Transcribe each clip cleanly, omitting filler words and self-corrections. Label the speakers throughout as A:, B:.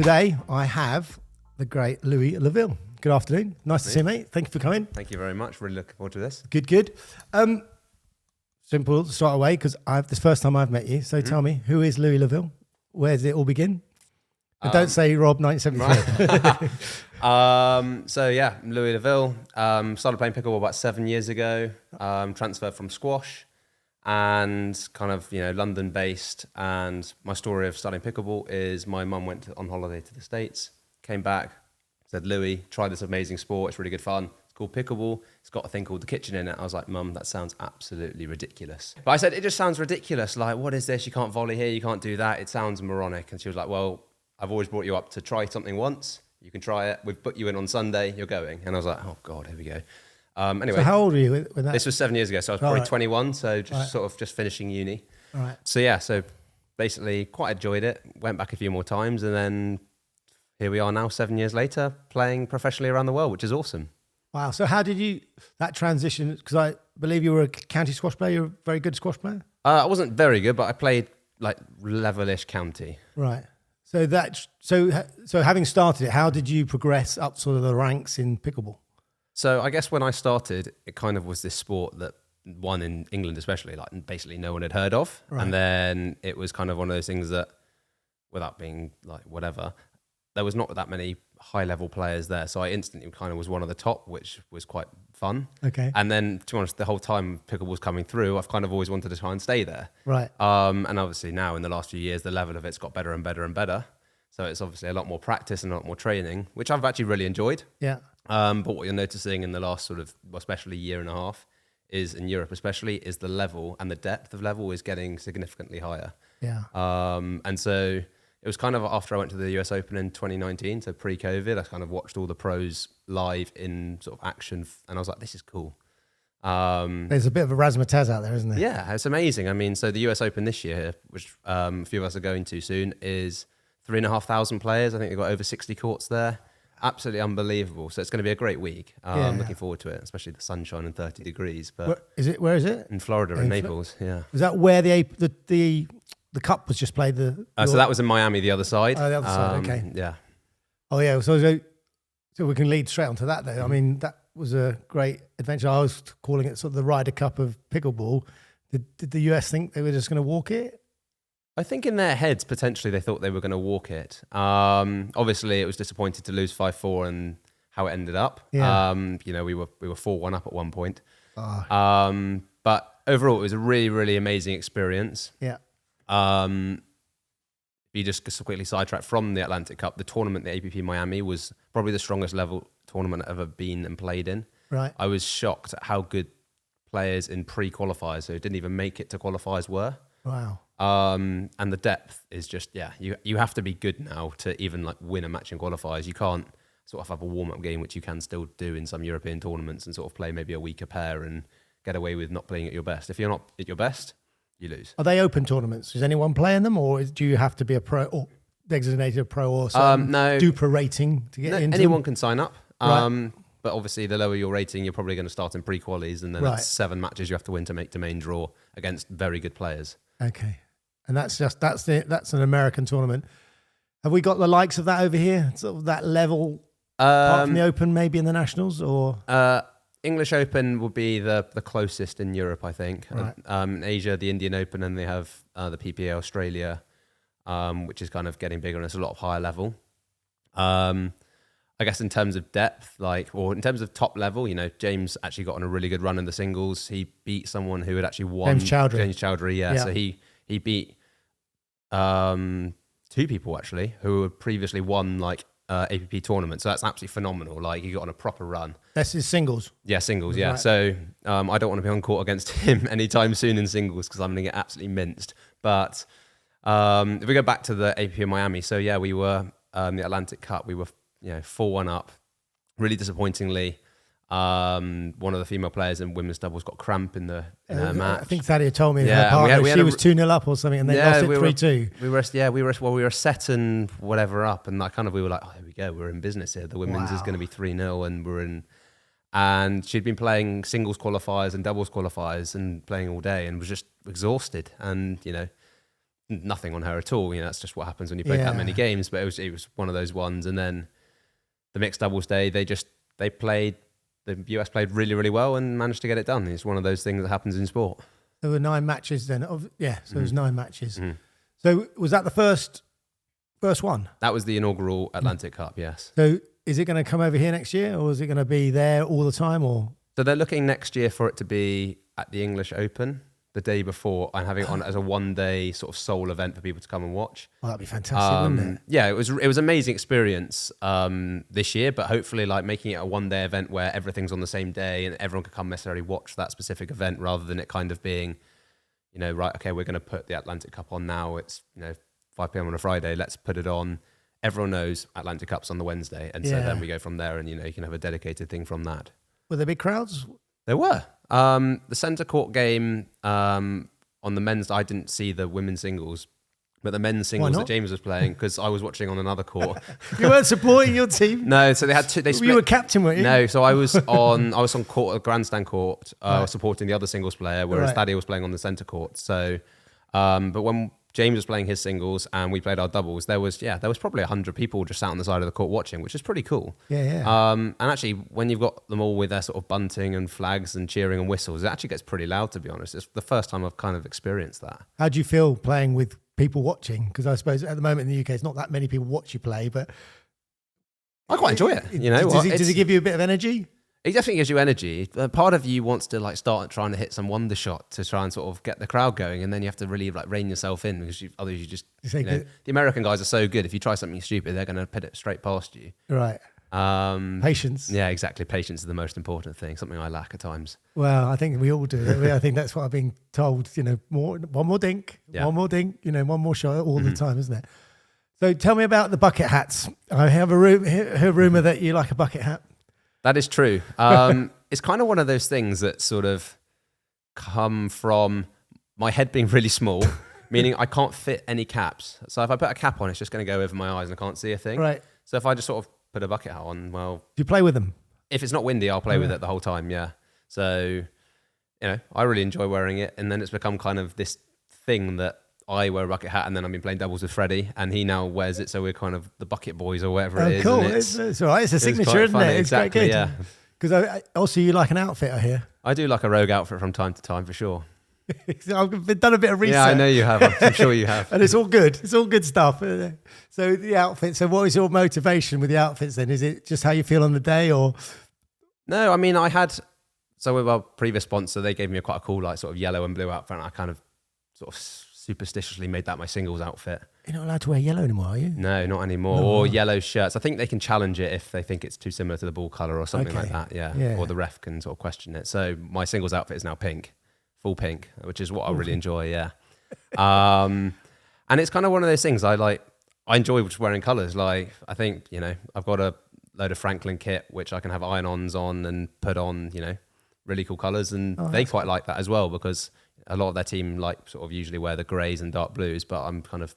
A: Today, I have the great Louis Laville. Good afternoon. Nice to see you, mate. Thank you for coming.
B: Thank you very much. Really looking forward to this.
A: Good. Simple to start away, because this is the first time I've met you. So tell me, who is Louis Laville? Where does it all begin? And don't say Rob 1973.
B: Louis Laville. Started playing pickleball about 7 years ago. Transferred from squash and kind of, London based. And my story of starting pickleball is my mum went on holiday to the States, came back, said, Louis, try this amazing sport. It's really good fun. It's called pickleball. It's got a thing called the kitchen in it. I was like, Mum, that sounds absolutely ridiculous. But I said, it just sounds ridiculous. Like, what is this? You can't volley here. You can't do that. It sounds moronic. And she was like, well, I've always brought you up to try something once. You can try it. We've put you in on Sunday. You're going. And I was like, oh, God, here we go. Anyway.
A: So how old were you when that?
B: This was 7 years ago. So I was probably 21. So just finishing uni.
A: All right.
B: So basically quite enjoyed it. Went back a few more times. And then here we are now 7 years later playing professionally around the world, which is awesome.
A: Wow. So how did that transition, because I believe you were a county squash player. You're a very good squash player?
B: I wasn't very good, but I played like Laville-ish county.
A: Right. So having started it, how did you progress up sort of the ranks in pickleball?
B: So I guess when I started, it kind of was this sport that one in England especially, like basically no one had heard of. Right. And then it was kind of one of those things that, without being like whatever, there was not that many high level players there. So I instantly kind of was one of the top, which was quite fun. Okay. And then to be honest, the whole time pickleball was coming through, I've kind of always wanted to try and stay there. Right. And obviously now in the last few years, the level of it's got better and better and better. So it's obviously a lot more practice and a lot more training, which I've actually really enjoyed. Yeah. But what you're noticing in the last sort of, especially year and a half, is in Europe especially, is the level and the depth of level is getting significantly higher. Yeah. And so it was kind of after I went to the US Open in 2019, so pre-COVID, I kind of watched all the pros live in sort of action, and I was like, this is cool.
A: There's a bit of a razzmatazz out there, isn't there?
B: Yeah, it's amazing. I mean, so the US Open this year, which a few of us are going to soon, is 3,500 players. I think they've got over 60 courts there. Absolutely unbelievable. So it's going to be a great week. Looking forward to it, especially the sunshine and 30 degrees. But
A: where is it?
B: In Florida, in Naples. Yeah.
A: Is that where the cup was just played?
B: So that was in Miami, the other side.
A: Oh, the other side. Okay.
B: Yeah.
A: Oh yeah. So we can lead straight onto that though. I mean, that was a great adventure. I was calling it sort of the Ryder Cup of pickleball. Did the US think they were just going to walk it?
B: I think in their heads, potentially, they thought they were going to walk it. Obviously, it was disappointing to lose 5-4 and how it ended up. Yeah. We were 4-1 up at one point. Oh. But overall, it was a really, really amazing experience. Yeah. You just quickly sidetrack from the Atlantic Cup. The tournament, the APP Miami, was probably the strongest level tournament I've ever been and played in. Right. I was shocked at how good players in pre-qualifiers who didn't even make it to qualifiers were. Wow. And the depth is just, you have to be good now to even like win a match in qualifiers. You can't sort of have a warm-up game, which you can still do in some European tournaments, and sort of play maybe a weaker pair and get away with not playing at your best. If you're not at your best, you lose. Are
A: they open tournaments? Does anyone play in them, or do you have to be a pro or designated pro or
B: no
A: duper rating to get into
B: anyone
A: them?
B: Can sign up. Right. But obviously, the lower your rating, you're probably going to start in pre-qualies, and then it's 7 matches you have to win to make the main draw against very good players. Okay. And that's an American tournament. Have we got the likes of that over here? Sort of that level, apart from the Open, maybe in the Nationals, or English Open will be the closest in Europe, I think.
A: Right.
B: In Asia, the Indian Open, and they have the PPA Australia, which is kind of getting bigger and it's a lot of higher level. I guess in terms of depth, or in terms of top level, James actually got on a really good run in the singles. He beat someone who had actually won. James Chowdhury, yeah. So he beat 2 people actually who had previously won APP tournaments. So that's absolutely phenomenal. He got on a proper run.
A: That's his singles.
B: Yeah, singles. Yeah. Right. So I don't want to be on court against him anytime soon in singles because I'm going to get absolutely minced. But if we go back to the APP in Miami, so yeah, we were the Atlantic Cup. We were 4-1 up. Really disappointingly, one of the female players in women's doubles got cramp in her match.
A: I think Thaddeus told me her partner, she was 2-0 up or something, and they lost it 3-2.
B: We were set and whatever up, and we were like, oh, here we go, we're in business here. The women's is going to be 3-0, and we're in. And she'd been playing singles qualifiers and doubles qualifiers and playing all day, and was just exhausted. And nothing on her at all. That's just what happens when you play that many games. But it was one of those ones. And then the mixed doubles day, the US played really, really well and managed to get it done. It's one of those things that happens in sport.
A: There were 9 matches then. So it was 9 matches. So was that the first one?
B: That was the inaugural Atlantic Cup, yes.
A: So is it going to come over here next year, or is it going to be there all the time? Or
B: so they're looking next year for it to be at the English Open the day before, and having it on as a one-day sort of sole event for people to come and watch.
A: Oh, that'd be fantastic, wouldn't it?
B: Yeah, it was an amazing experience this year, but hopefully like making it a one-day event where everything's on the same day and everyone can come necessarily watch that specific event, rather than it kind of being, right, okay, we're going to put the Atlantic Cup on now. It's 5 p.m. on a Friday. Let's put it on. Everyone knows Atlantic Cup's on the Wednesday, and so then we go from there, and you can have a dedicated thing from that.
A: Were there big crowds?
B: There were. The centre court game on the men's, I didn't see the women's singles, but the men's singles that James was playing, because I was watching on another court.
A: You weren't supporting your team?
B: No, so they had two. They split.
A: You were captain, weren't you?
B: No, so I was on court, a grandstand court, supporting the other singles player, whereas Thaddeus was playing on the centre court. So, but when James was playing his singles and we played our doubles, there was probably 100 people just sat on the side of the court watching, which is pretty cool. And actually, when you've got them all with their sort of bunting and flags and cheering and whistles, it actually gets pretty loud, to be honest. It's the first time I've kind of experienced that.
A: How do you feel playing with people watching? Because I suppose at the moment in the UK, it's not that many people watch you play, but
B: I quite enjoy it.
A: Does it give you a bit of energy?
B: It definitely gives you energy. Part of you wants to like start trying to hit some wonder shot to try and sort of get the crowd going, and then you have to really like rein yourself in, because otherwise you just the American guys are so good. If you try something stupid, they're going to put it straight past you.
A: Right. Patience.
B: Yeah, exactly. Patience is the most important thing. Something I lack at times.
A: Well, I think we all do. I think that's what I've been told. One more dink, one more dink. One more shot all the time, isn't it? So tell me about the bucket hats. I have a rumor that you like a bucket hat.
B: That is true. It's kind of one of those things that sort of come from my head being really small, meaning I can't fit any caps. So if I put a cap on, it's just going to go over my eyes and I can't see a thing.
A: Right.
B: So if I just sort of put a bucket hat on, well...
A: Do you play with them?
B: If it's not windy, I'll play with it the whole time, yeah. So, I really enjoy wearing it. And then it's become kind of this thing that I wear a bucket hat, and then I've been playing doubles with Freddie, and he now wears it, so we're kind of the bucket boys or whatever it is.
A: Cool. It's all right. It's a signature, isn't it? It's
B: exactly,
A: quite good. Yeah. Because also you like an outfit, I hear.
B: I do like a rogue outfit from time to time, for sure.
A: I've done a bit of research.
B: Yeah, I know you have. I'm sure you have.
A: And it's all good. It's all good stuff. So the outfit. So what is your motivation with the outfits then? Is it just how you feel on the day, or?
B: No, I mean, so with our previous sponsor, they gave me quite a cool, like, sort of yellow and blue outfit, and I kind of sort of superstitiously made that my singles outfit.
A: You're not allowed to wear yellow anymore, are you?
B: No, not anymore. No. Or yellow shirts. I think they can challenge it if they think it's too similar to the ball colour or something like that. Yeah. Or the ref can sort of question it. So my singles outfit is now pink, full pink, which is what I really enjoy. Yeah. And it's kind of one of those things I enjoy just wearing colours. Like, I think, I've got a load of Franklin kit, which I can have iron-ons on and put on, really cool colours. And they quite like that as well, because a lot of their team sort of usually wear the greys and dark blues, but I'm kind of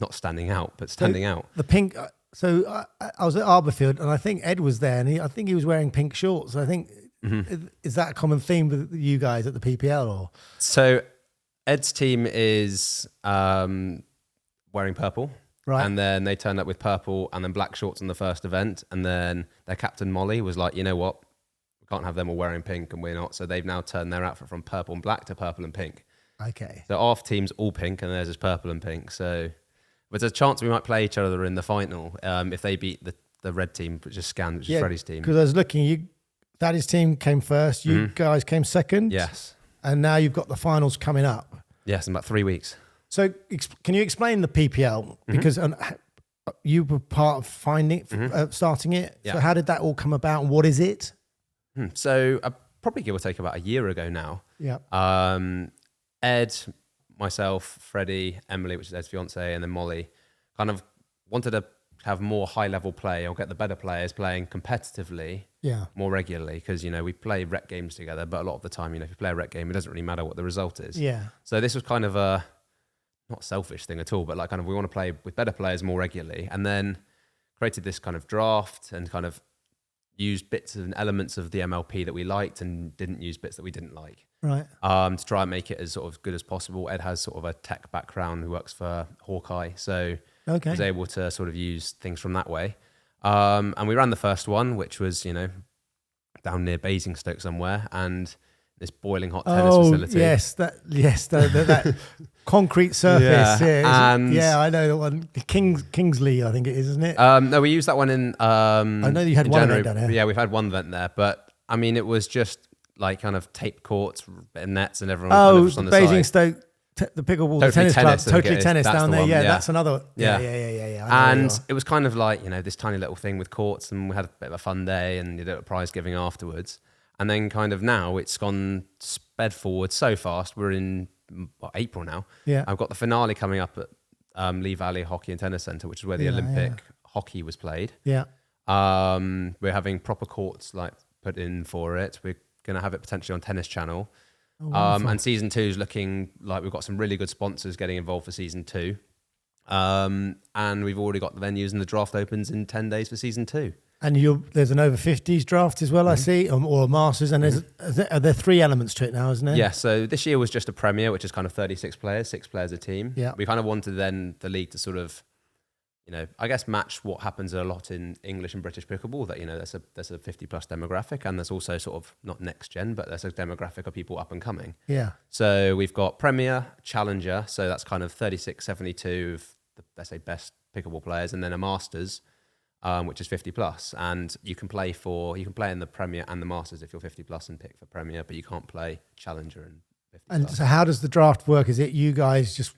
B: not standing out, but standing out.
A: The pink. So I was at Arborfield, and I think Ed was there, and I think he was wearing pink shorts. I think is that a common theme with you guys at the PPL, or?
B: So Ed's team is wearing purple, right? And then they turned up with purple and then black shorts in the first event, and then their captain Molly was like, you know what? Can't have them all wearing pink and we're not. So they've now turned their outfit from purple and black to purple and pink.
A: Okay.
B: So our team's all pink and theirs is purple and pink. So there's a chance we might play each other in the final if they beat the red team, which is Scan, which is Freddie's team.
A: Because I was looking, Daddy's team came first, you guys came second.
B: Yes.
A: And now you've got the finals coming up.
B: Yes, in about 3 weeks.
A: So can you explain the PPL? Because you were part of starting it. Yeah. So how did that all come about, and what is it?
B: So probably give or take about a year ago now.
A: Yeah.
B: Ed, myself, Freddie, Emily, which is Ed's fiance, and then Molly, kind of wanted to have more high-level play or get the better players playing competitively more regularly, because, we play rec games together, but a lot of the time, if you play a rec game, it doesn't really matter what the result is.
A: Yeah.
B: So this was kind of a, not selfish thing at all, but we want to play with better players more regularly, and then created this kind of draft and kind of used bits and elements of the MLP that we liked and didn't use bits that we didn't like.
A: Right.
B: To try and make it as sort of good as possible. Ed has sort of a tech background who works for Hawkeye, so was able to sort of use things from that way. And we ran the first one, which was, down near Basingstoke somewhere, and this boiling hot tennis facility.
A: That concrete surface.
B: Yeah,
A: I know the one. Kingsley, I think it is, isn't it?
B: No, we used that one in. I
A: know you had one event down there.
B: Yeah, we've had one event there, but I mean, it was just like kind of taped courts, and nets, and everyone. Kind of was on the
A: Basingstoke. The Pickleball, the tennis club, Totally Tennis down there. Yeah, that's another. Yeah.
B: And it was kind of like, this tiny little thing with courts, and we had a bit of a fun day, and you did a prize giving afterwards. And then kind of now it's gone sped forward so fast. We're in April now.
A: Yeah.
B: I've got the finale coming up at Laville Hockey and Tennis Centre, which is where the Olympic hockey was played.
A: Yeah.
B: We're having proper courts like put in for it. We're going to have it potentially on Tennis Channel. And season 2 is looking like we've got some really good sponsors getting involved for season 2. And we've already got the venues, and the draft opens in 10 days for season 2.
A: And there's an over 50s draft as well, I see, or a Masters. And are there 3 elements to it now, isn't there?
B: Yeah, so this year was just a Premier, which is kind of 36 players, 6 players a team.
A: Yeah.
B: We kind of wanted then the league to sort of, I guess match what happens a lot in English and British pickleball, that, there's a 50 plus demographic, and there's also sort of not next gen, but there's a demographic of people up and coming.
A: Yeah.
B: So we've got Premier, Challenger, so that's kind of 36, 72 of the, let's say, best pickleball players, and then a Masters, which is 50 plus. And you can play in the Premier and the Masters if you're 50 plus and pick for Premier, but you can't play Challenger and 50 plus.
A: And so how does the draft work? Is it you guys just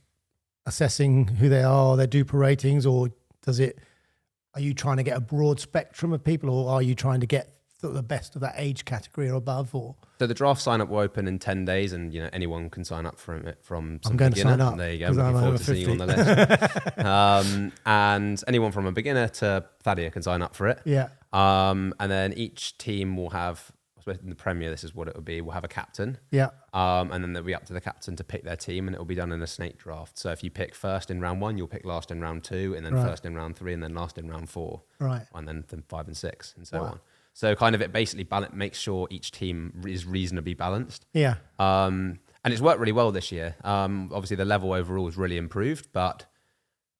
A: assessing who they are, their Duper ratings, or are you trying to get a broad spectrum of people, or are you trying to get the best of that age category or above? Or
B: so the draft sign up will open in 10 days, and anyone can sign up from it from some
A: I'm going
B: beginner.
A: to sign up.
B: There you go. Looking forward to seeing you on the list. And anyone from a beginner to Thadia can sign up for it.
A: Yeah.
B: And then each team will have, in the Premier, this is what it will be. We'll have a captain.
A: Yeah.
B: And then it'll be up to the captain to pick their team, and it will be done in a snake draft. So if you pick first in round 1, you'll pick last in round 2, and then first in round 3, and then last in round 4.
A: Right.
B: And then 5 and 6, and so on. So kind of it basically makes sure each team is reasonably balanced.
A: Yeah.
B: And it's worked really well this year. Obviously the level overall has really improved, but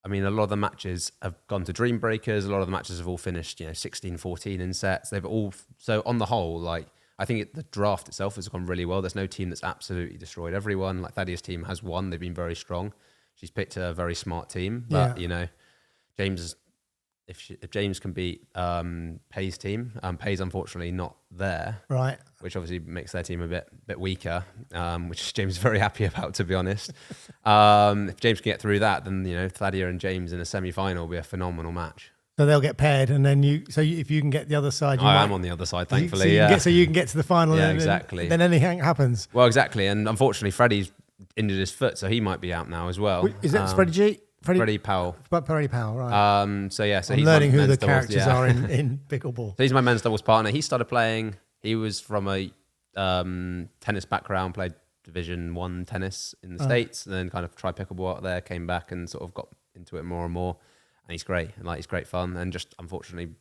B: I mean, a lot of the matches have gone to Dream Breakers. A lot of the matches have all finished, 16-14 in sets. They've all, so on the whole, like, I think the draft itself has gone really well. There's no team that's absolutely destroyed everyone. Like Thadia's team has won. They've been very strong. She's picked a very smart team. But, James, if James can beat Pay's team, Pay's unfortunately not there.
A: Right.
B: Which obviously makes their team a bit weaker, which James is very happy about, to be honest. If James can get through that, then, Thadia and James in a semi-final will be a phenomenal match.
A: So they'll get paired, and then if you can get the other side,
B: I am on the other side, thankfully.
A: So you can get to the final.
B: Yeah,
A: and
B: exactly.
A: Then anything happens.
B: Well, exactly, and unfortunately, Freddie's injured his foot, so he might be out now as well.
A: Is it Freddie G?
B: Freddie Powell.
A: Freddie Powell, right?
B: So
A: I'm
B: he's
A: learning who the
B: men's doubles,
A: characters are in pickleball.
B: So he's my men's doubles partner. He started playing. He was from a tennis background, played Division 1 tennis in the States, and then kind of tried pickleball out there, came back and sort of got into it more and more. And he's great, and he's great fun, and just unfortunately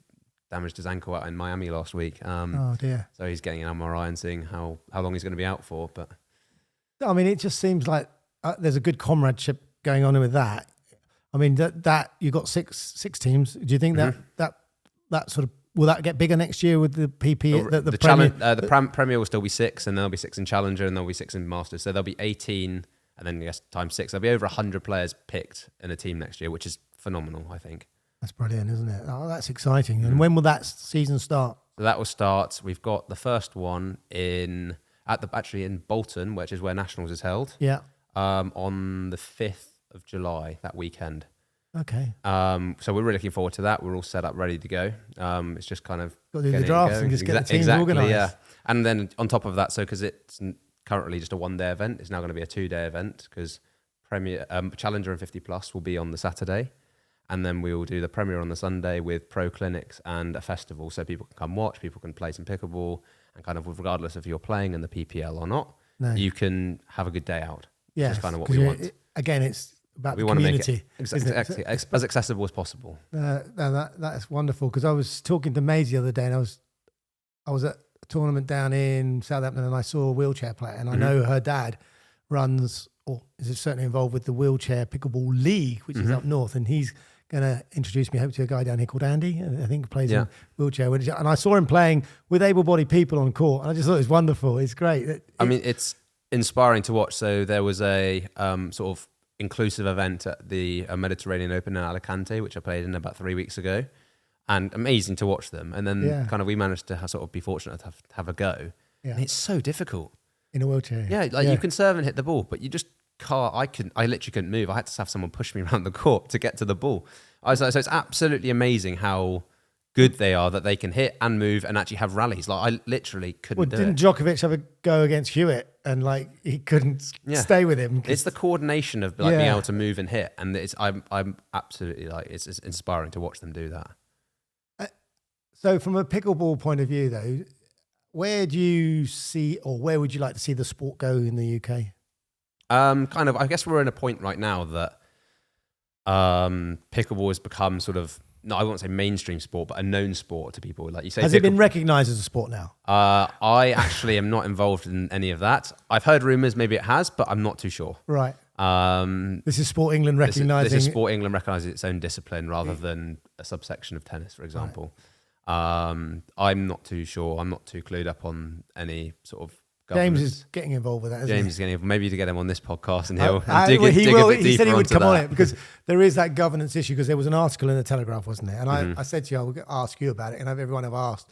B: damaged his ankle out in Miami last week.
A: Oh dear!
B: So he's getting an MRI and seeing how long he's going to be out for. But
A: I mean, it just seems like there's a good comradeship going on with that. I mean, that you got six teams. Do you think that sort of will that get bigger next year with the PP? The Premier?
B: The Premier will still be 6, and there'll be 6 in Challenger, and there'll be 6 in Masters. So there'll be 18, and then times 6. There'll be over 100 players picked in a team next year, which is phenomenal, I think.
A: That's brilliant, isn't it? Oh, that's exciting. And when will that season start?
B: So that will start. We've got the first one in Bolton, which is where Nationals is held.
A: Yeah.
B: On the 5th of July, that weekend.
A: Okay.
B: So we're really looking forward to that. We're all set up, ready to go. It's just kind of
A: got to do the drafts and just get the teams organised.
B: Yeah. And then on top of that, so because it's currently just a 1-day event, it's now going to be a 2-day event because Challenger and 50 plus will be on the Saturday. And then we will do the Premier on the Sunday with pro clinics and a festival. So people can come watch, people can play some pickleball, and kind of regardless if you're playing in the PPL or not, you can have a a good day out.
A: Yeah,
B: that's kind of what we want.
A: Again, it's about the
B: Want
A: community.
B: to make it as accessible as possible.
A: That's wonderful, because I was talking to Maisie the other day, and I was at a tournament down in Southampton, and I saw a wheelchair player, and I know her dad runs, or is certainly involved with the Wheelchair Pickleball League, which is up north, and he's going to introduce me, hope, to a guy down here called Andy, and I think plays in wheelchair. And I saw him playing with able-bodied people on court, and I just thought it was wonderful. It's great. I
B: mean, it's inspiring to watch. So there was a sort of inclusive event at the Mediterranean Open in Alicante, which I played in about 3 weeks ago, and amazing to watch them. And then kind of we managed to sort of be fortunate to have a go. Yeah. And it's so difficult.
A: In a wheelchair.
B: Yeah, you can serve and hit the ball, but you just can't. I literally couldn't move. I had to have someone push me around the court to get to the ball. So it's absolutely amazing how good they are that they can hit and move and actually have rallies. Like I literally couldn't do it.
A: Didn't Djokovic have a go against Hewitt and like he couldn't stay with him?
B: It's the coordination of like being able to move and hit, and I'm absolutely like it's inspiring to watch them do that.
A: So from a pickleball point of view, though, where do you see, or where would you like to see the sport go in the UK?
B: Kind of, I guess we're in a point right now that pickleball has become sort of, no, I won't say mainstream sport, but a known sport to people. Like you say,
A: has it been recognised as a sport now?
B: I actually am not involved in any of that. I've heard rumours maybe it has, but I'm not too sure.
A: Right. This is Sport England recognising.
B: This is Sport England recognising its own discipline rather than a subsection of tennis, for example. Right. I'm not too sure. I'm not too clued up on any sort of governance.
A: James is getting involved with that, isn't
B: James is getting involved. Maybe to get him on this podcast and
A: he'll
B: dig a bit deeper.
A: He said he would come on it because there is that governance issue, because there was an article in the Telegraph, wasn't there? And I said to you, I will ask you about it, and everyone have asked,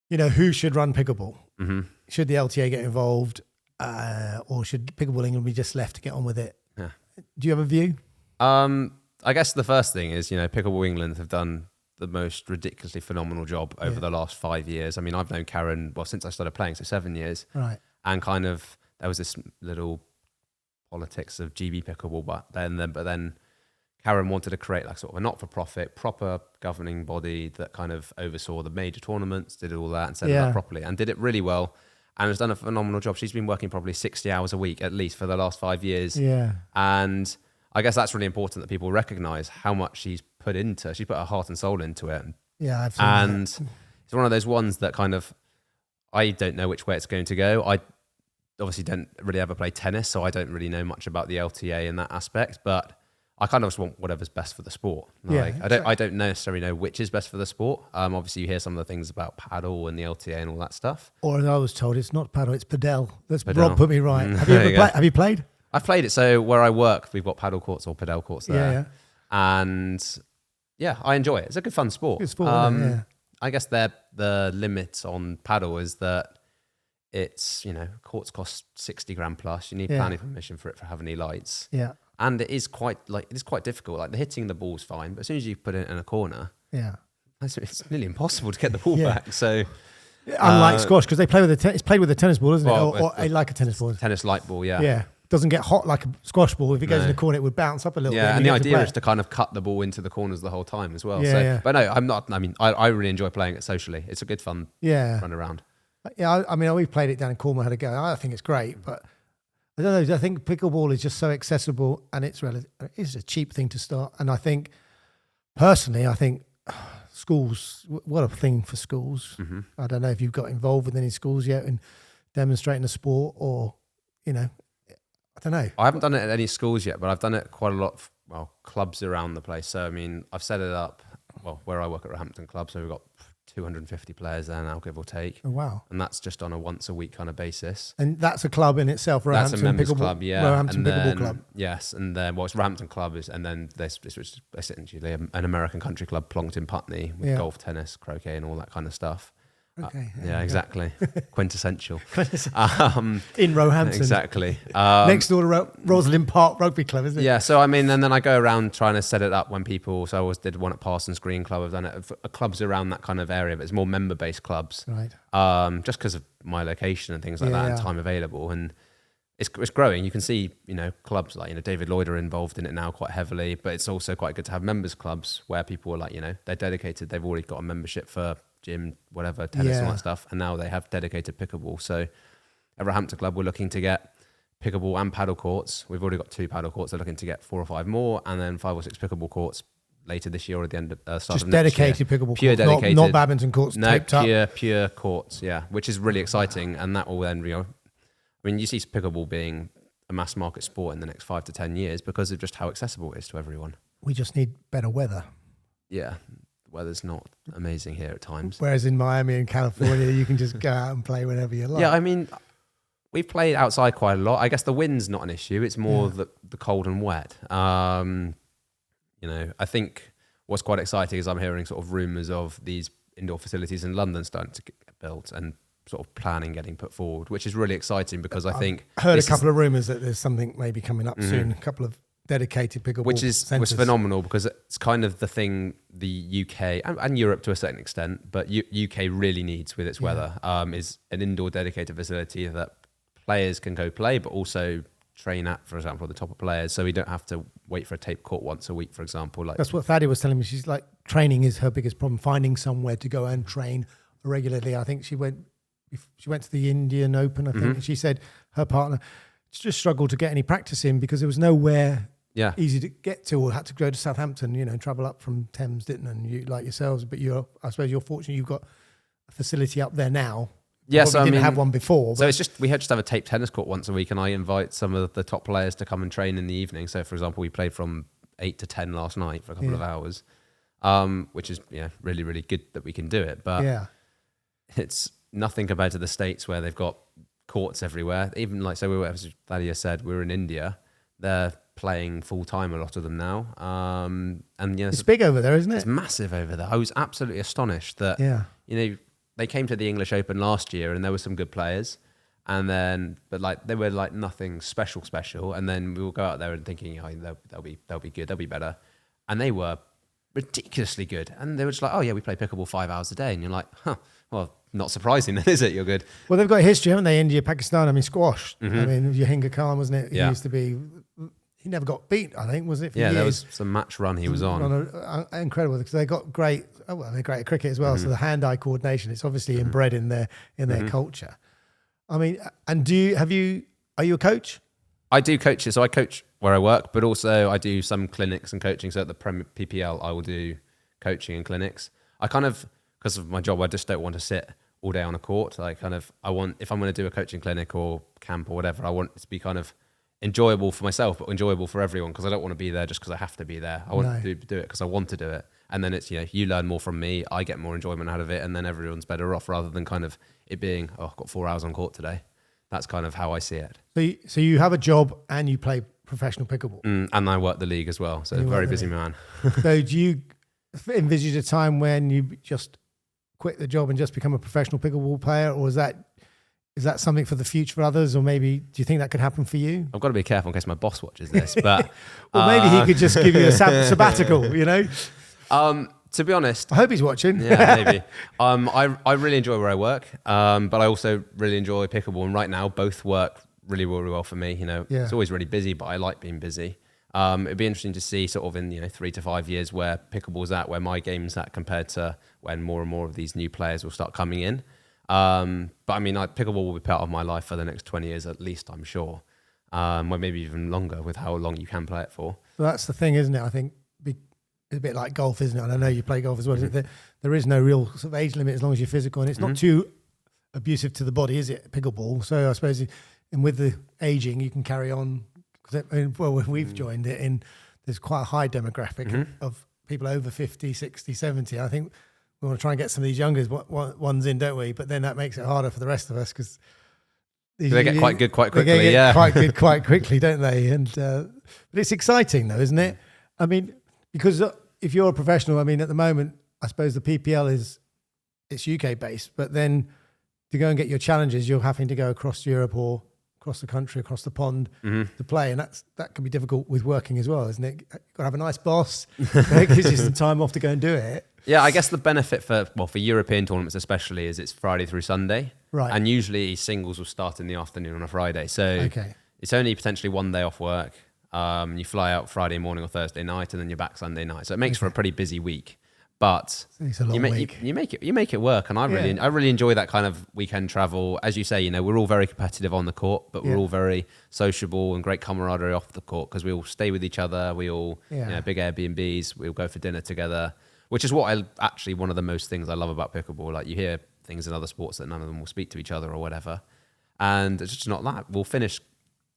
A: who should run pickleball? Mm-hmm. Should the LTA get involved, or should Pickleball England be just left to get on with it? Yeah. Do you have a view?
B: I guess the first thing is, Pickleball England have done the most ridiculously phenomenal job over the last 5 years. I mean, I've known Karen, since I started playing, so 7 years.
A: Right.
B: And kind of, there was this little politics of GB Pickleball, but then Karen wanted to create like sort of a not-for-profit, proper governing body that kind of oversaw the major tournaments, did all that and set it up properly, and did it really well, and has done a phenomenal job. She's been working probably 60 hours a week, at least, for the last 5 years.
A: Yeah.
B: And I guess that's really important that people recognise how much she's put her heart and soul into it.
A: Yeah, absolutely.
B: And it's one of those ones that kind of, I don't know which way it's going to go. I obviously don't really ever play tennis, so I don't really know much about the LTA in that aspect, but I kind of just want whatever's best for the sport. I don't necessarily know which is best for the sport. Obviously you hear some of the things about paddle and the LTA and all that stuff.
A: Or as I was told, it's not paddle, it's padel. Rob put me right. Have you played?
B: I've played it. So where I work, we've got paddle courts or padel courts there.
A: Yeah.
B: And I enjoy it. It's a good fun sport.
A: Good sport,
B: I guess the limit on paddle is that it's, courts cost 60 grand plus. You need planning permission for it for having any lights.
A: Yeah.
B: And it is quite difficult. Like the hitting the ball's fine, but as soon as you put it in a corner, it's nearly impossible to get the ball back. So
A: unlike squash, because they play with it's played with a tennis ball, isn't it? Or like a tennis ball.
B: Tennis light ball, yeah.
A: Yeah. Doesn't get hot like a squash ball. If it goes in the corner, it would bounce up a little bit.
B: Yeah, and the idea is to kind of cut the ball into the corners the whole time as well. But no, I'm not. I mean, I really enjoy playing it socially. It's a good fun run around.
A: Yeah, I mean, we've played it down in Cornwall, had a go. I think it's great, but I don't know. I think pickleball is just so accessible, and it's a cheap thing to start. And I think, personally, schools, what a thing for schools. Mm-hmm. I don't know if you've got involved with any schools yet in demonstrating the sport, or, I don't know.
B: I haven't done it at any schools yet, but I've done it quite a lot of, clubs around the place. So, I mean, I've set it up, where I work at Roehampton Club, so we've got 250 players there now, give or take.
A: Oh, wow.
B: And that's just on a once a week kind of basis.
A: And that's a club in itself, Roehampton.
B: That's a members club, yeah.
A: Roehampton Pickleball Club.
B: Yes, and then, it's Roehampton Club, and then there's essentially an American country club plonked in Putney with golf, tennis, croquet and all that kind of stuff.
A: Okay.
B: Exactly. Quintessential.
A: In Roehampton.
B: Exactly.
A: Next door to Rosalind Park Rugby Club, isn't it?
B: Yeah, so I mean, and then I go around trying to set it up when people, so I always did one at Parsons Green Club, I've done it for clubs around that kind of area, but it's more member-based clubs.
A: Right.
B: Just because of my location and things like that and time available. And it's growing. You can see, clubs like, David Lloyd are involved in it now quite heavily, but it's also quite good to have members clubs where people are like, they're dedicated, they've already got a membership for gym, whatever, tennis, all that stuff, and now they have dedicated pickleball. So at Roehampton Club, we're looking to get pickleball and paddle courts. We've already got 2 paddle courts. They're looking to get 4 or 5 more, and then 5 or 6 pickleball courts later this year or at the end of start
A: Just
B: of next year.
A: dedicated pickleball
B: Pure
A: courts,
B: dedicated.
A: not badminton courts
B: No,
A: taped up.
B: pure courts, yeah, which is really exciting. And that will then, I mean, you see pickleball being a mass market sport in the next 5 to 10 years because of just how accessible it is to everyone.
A: We just need better weather.
B: Yeah, the weather's not amazing here at times.
A: Whereas in Miami and California, you can just go out and play whenever you like.
B: Yeah, I mean, we've played outside quite a lot. I guess the wind's not an issue. It's more the cold and wet. I think what's quite exciting is I'm hearing sort of rumours of these indoor facilities in London starting to get built and sort of planning getting put forward, which is really exciting because I think
A: I've heard a couple of rumours that there's something maybe coming up soon, a couple of dedicated pickleball
B: which
A: centres.
B: was phenomenal because it's kind of the thing the UK and Europe to a certain extent, but UK really needs with its weather is an indoor dedicated facility that players can go play, but also train at, for example, the top of players, so we don't have to wait for a tape court once a week, for example. Like
A: that's what Thaddy was telling me. She's like, training is her biggest problem, finding somewhere to go and train regularly. I think she went to the Indian Open, I think, and she said her partner just struggled to get any practice in because there was nowhere easy to get to, or had to go to Southampton, travel up from Thames, didn't, and you like yourselves. But I suppose you're fortunate you've got a facility up there now.
B: Yes,
A: I didn't have one before.
B: So it's just we just have a taped tennis court once a week, and I invite some of the top players to come and train in the evening. So, for example, we played from 8 to 10 last night for a couple of hours, which is really, really good that we can do it. But it's nothing compared to the States where they've got courts everywhere. Even like, so as Thalia said, we're in India. They're playing full time, a lot of them now. And
A: it's big over there, isn't it?
B: It's massive over there. I was absolutely astonished that they came to the English Open last year and there were some good players, and then they were like nothing special, and then we will go out there and thinking they'll be good, they'll be better, and they were ridiculously good, and they were just like, oh yeah, we play pickleball 5 hours a day, and you're like, well, not surprising then, is it? You're good.
A: Well, they've got history, haven't they? India, Pakistan. I mean, squash. I mean, Yahinga Khan, wasn't it? He used to be. He never got beat, I think, was it? For years.
B: There was some match run he was on.
A: Incredible, because they got great. Oh, well, they're great at cricket as well. So the hand-eye coordination, it's obviously inbred in their culture. I mean, and are you a coach?
B: I do coaches, so I coach where I work, but also I do some clinics and coaching. So at the PPL, I will do coaching and clinics. I kind of, because of my job, I just don't want to sit all day on a court. If I'm going to do a coaching clinic or camp or whatever, I want it to be kind of enjoyable for myself, but enjoyable for everyone, because I don't want to be there just because I have to be there. I want to do it because I want to do it. And then it's, you learn more from me, I get more enjoyment out of it, and then everyone's better off, rather than kind of it being, I've got 4 hours on court today. That's kind of how I see it.
A: So you have a job and you play professional pickleball.
B: And I work the league as well, so very busy man.
A: So do you envisage a time when you just quit the job and just become a professional pickleball player, or is that something for the future for others, or maybe do you think that could happen for you?
B: I've got to be careful in case my boss watches this, but
A: well, maybe he could just give you a sabbatical,
B: To be honest,
A: I hope he's watching.
B: Yeah, maybe. I really enjoy where I work, but I also really enjoy pickleball, and right now both work really, really well for me. It's always really busy, but I like being busy. It'd be interesting to see sort of in 3 to 5 years where pickleball's at, where my game's at, compared to when more and more of these new players will start coming in. But I mean, pickleball will be part of my life for the next 20 years at least, I'm sure. Or maybe even longer, with how long you can play it for.
A: Well, that's the thing, isn't it? I think it's a bit like golf, isn't it? And I know you play golf as well. There is no real sort of age limit as long as you're physical, and it's not too abusive to the body, is it? Pickleball. So I suppose, and with the aging, you can carry on. Well, when we've joined it, there's quite a high demographic of people over 50, 60, 70. I think we want to try and get some of these younger ones in, don't we? But then that makes it harder for the rest of us, because
B: they get quite good quite quickly.
A: They get quite good quite quickly, don't they? And but it's exciting, though, isn't it? I mean, because if you're a professional, I mean, at the moment, I suppose the PPL it's UK based, but then to go and get your challenges, you're having to go across Europe or across the country, across the pond to play, and that can be difficult with working as well, isn't it? You've got to have a nice boss that gives you some time off to go and do it.
B: Yeah, I guess the benefit for European tournaments especially is it's Friday through Sunday,
A: right? And
B: usually singles will start in the afternoon on a Friday, so it's only potentially 1 day off work. You fly out Friday morning or Thursday night, and then you're back Sunday night. So it makes for a pretty busy week. But
A: it's a long week.
B: You make it work, and I really enjoy that kind of weekend travel. As you say, you know, we're all very competitive on the court, but we're all very sociable and great camaraderie off the court because we all stay with each other. We all, you know, big Airbnbs. We'll go for dinner together, which is what one of the most things I love about pickleball. Like you hear things in other sports that none of them will speak to each other or whatever, and it's just not that. We'll finish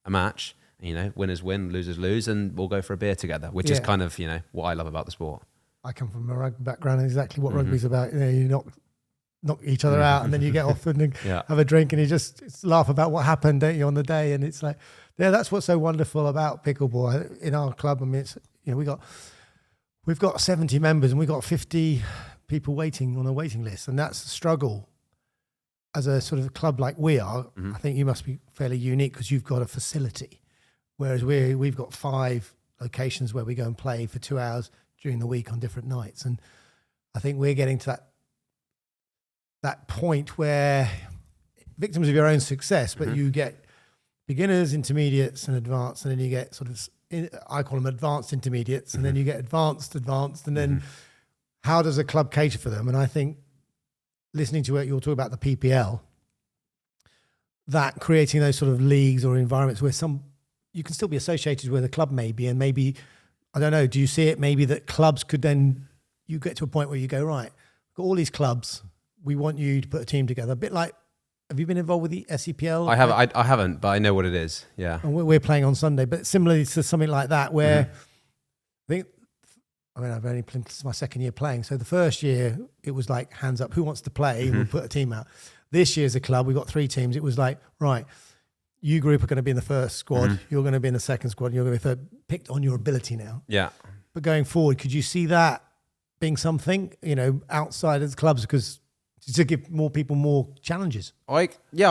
B: a match, you know, winners win, losers lose, and we'll go for a beer together, which is kind of, you know, what I love about the sport. I
A: come from a rugby background, and exactly what rugby's about. You know, you knock each other out, and then you get off and have a drink, and you just laugh about what happened, don't you, on the day? And it's like, that's what's so wonderful about pickleball in our club. I mean, it's, you know, we've got 70 members, and we've got 50 people waiting on a waiting list, and that's a struggle. As a sort of club like we are, I think you must be fairly unique because you've got a facility, whereas we've got 5 locations where we go and play for 2 hours during the week on different nights. And I think we're getting to that point where victims of your own success, but you get beginners, intermediates and advanced, and then you get sort of, I call them advanced intermediates, and then you get advanced, and then how does a club cater for them? And I think listening to it, you'll talk about the PPL, that creating those sort of leagues or environments where you can still be associated with a club maybe, and maybe, I don't know, do you see it maybe that clubs could then, you get to a point where you go, right, we've got all these clubs, we want you to put a team together. A bit like, have you been involved with the SEPL?
B: I haven't, but I know what it is, yeah.
A: And we're playing on Sunday, but similarly to something like that where I've only played, this is my second year playing. So the first year, it was like, hands up, who wants to play? And we'll put a team out. This year as a club, we've got 3 teams. It was like, right, you group are going to be in the first squad, you're going to be in the second squad, and you're going to be third, picked on your ability now. Yeah. But going forward, could you see that being something, you know, outside of the clubs, because to give more people more challenges?
B: I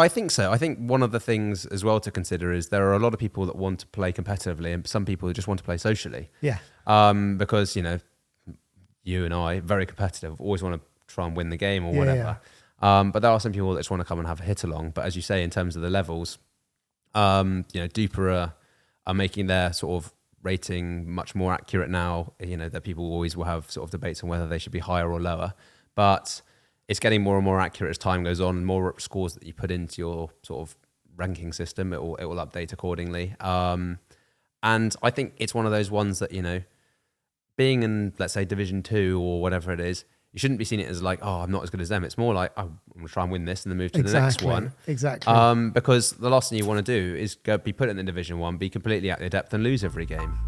B: think so. I think one of the things as well to consider is there are a lot of people that want to play competitively, and some people who just want to play socially. Yeah. Because, you know, you and I, very competitive, always want to try and win the game or whatever. But there are some people that just want to come and have a hit along. But as you say, in terms of the levels, you know, Duper are making their sort of rating much more accurate now. You know, that people always will have sort of debates on whether they should be higher or lower. But it's getting more and more accurate as time goes on. More scores that you put into your sort of ranking system, it will update accordingly. And I think it's one of those ones that, you know, being in, let's say, Division 2 or whatever it is, you shouldn't be seeing it as like, oh, I'm not as good as them. It's more like, I'm going to try and win this and then move to the next one. Exactly. Because the last thing you want to do is be put in the Division 1, be completely out of your depth and lose every game.